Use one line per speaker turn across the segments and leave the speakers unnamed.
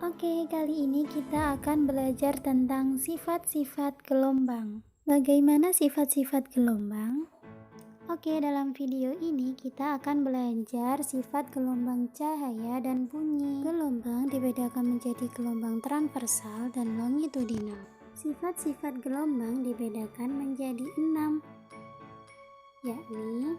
Oke, kali ini kita akan belajar tentang sifat-sifat gelombang. Bagaimana sifat-sifat gelombang? Oke, dalam video ini kita akan belajar sifat gelombang cahaya dan bunyi. Gelombang dibedakan menjadi gelombang transversal dan longitudinal. Sifat-sifat gelombang dibedakan menjadi 6, yakni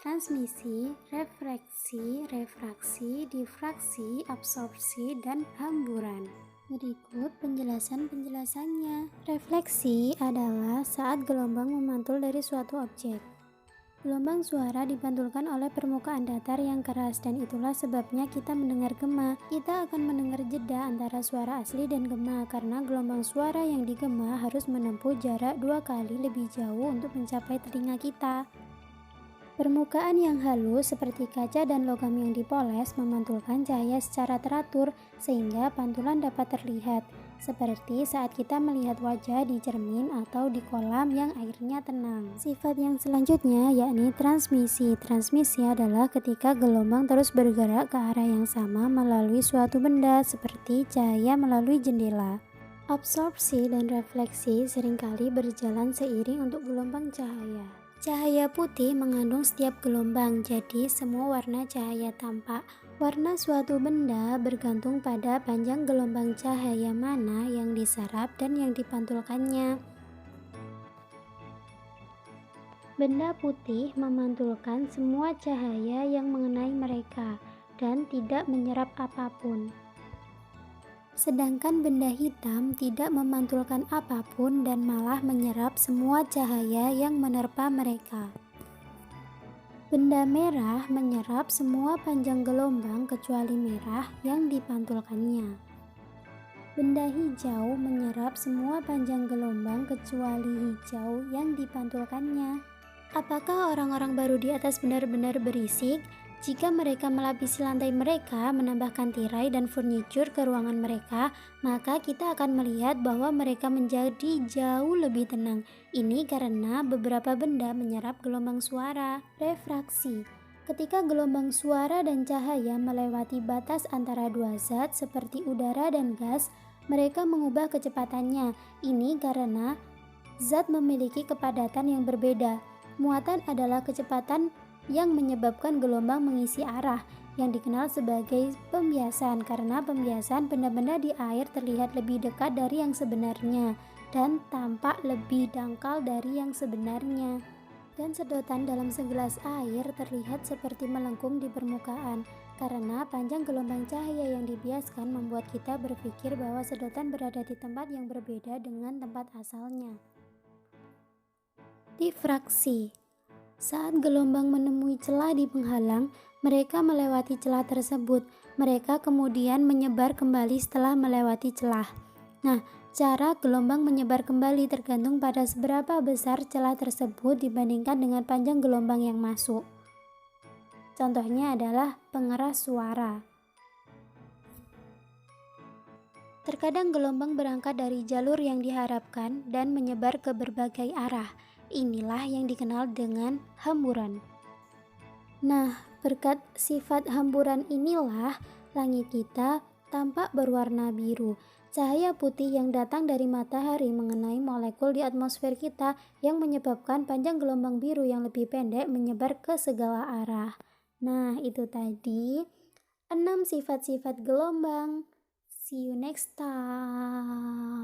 transmisi, refleksi, refraksi, difraksi, absorpsi, dan hamburan. Berikut penjelasannya. Refleksi adalah saat gelombang memantul dari suatu objek. Gelombang suara dipantulkan oleh permukaan datar yang keras, dan itulah sebabnya kita mendengar gema. Kita akan mendengar jeda antara suara asli dan gema karena gelombang suara yang digema harus menempuh jarak 2 kali lebih jauh untuk mencapai telinga kita. Permukaan yang halus seperti kaca dan logam yang dipoles memantulkan cahaya secara teratur sehingga pantulan dapat terlihat, seperti saat kita melihat wajah di cermin atau di kolam yang airnya tenang. Sifat yang selanjutnya yakni transmisi. Transmisi adalah ketika gelombang terus bergerak ke arah yang sama melalui suatu benda seperti cahaya melalui jendela. Absorpsi dan refleksi seringkali berjalan seiring untuk gelombang cahaya. Cahaya putih mengandung setiap gelombang, jadi semua warna cahaya tampak. Warna suatu benda bergantung pada panjang gelombang cahaya mana yang diserap dan yang dipantulkannya. Benda putih memantulkan semua cahaya yang mengenai mereka dan tidak menyerap apapun. Sedangkan benda hitam tidak memantulkan apapun dan malah menyerap semua cahaya yang menerpa mereka. Benda merah menyerap semua panjang gelombang kecuali merah yang dipantulkannya. Benda hijau menyerap semua panjang gelombang kecuali hijau yang dipantulkannya. Apakah orang-orang baru di atas benar-benar berisik? Jika mereka melapisi lantai mereka, menambahkan tirai dan furnitur ke ruangan mereka, maka kita akan melihat bahwa mereka menjadi jauh lebih tenang. Ini karena beberapa benda menyerap gelombang suara. Refraksi. Ketika gelombang suara dan cahaya melewati batas antara dua zat seperti udara dan gas, mereka mengubah kecepatannya. Ini karena zat memiliki kepadatan yang berbeda. Muatan adalah kecepatan yang menyebabkan gelombang mengisi arah, yang dikenal sebagai pembiasan, karena pembiasan benda-benda di air terlihat lebih dekat dari yang sebenarnya dan tampak lebih dangkal dari yang sebenarnya. Dan sedotan dalam segelas air terlihat seperti melengkung di permukaan, karena panjang gelombang cahaya yang dibiaskan membuat kita berpikir bahwa sedotan berada di tempat yang berbeda dengan tempat asalnya. Difraksi. Saat gelombang menemui celah di penghalang, mereka melewati celah tersebut. Mereka kemudian menyebar kembali setelah melewati celah. Nah, cara gelombang menyebar kembali tergantung pada seberapa besar celah tersebut dibandingkan dengan panjang gelombang yang masuk. Contohnya adalah pengeras suara. Terkadang gelombang berangkat dari jalur yang diharapkan dan menyebar ke berbagai arah. Inilah yang dikenal dengan hamburan. Nah, berkat sifat hamburan inilah langit kita tampak berwarna biru. Cahaya putih yang datang dari matahari mengenai molekul di atmosfer kita yang menyebabkan panjang gelombang biru yang lebih pendek menyebar ke segala arah. Nah, itu tadi 6 sifat-sifat gelombang. See you next time.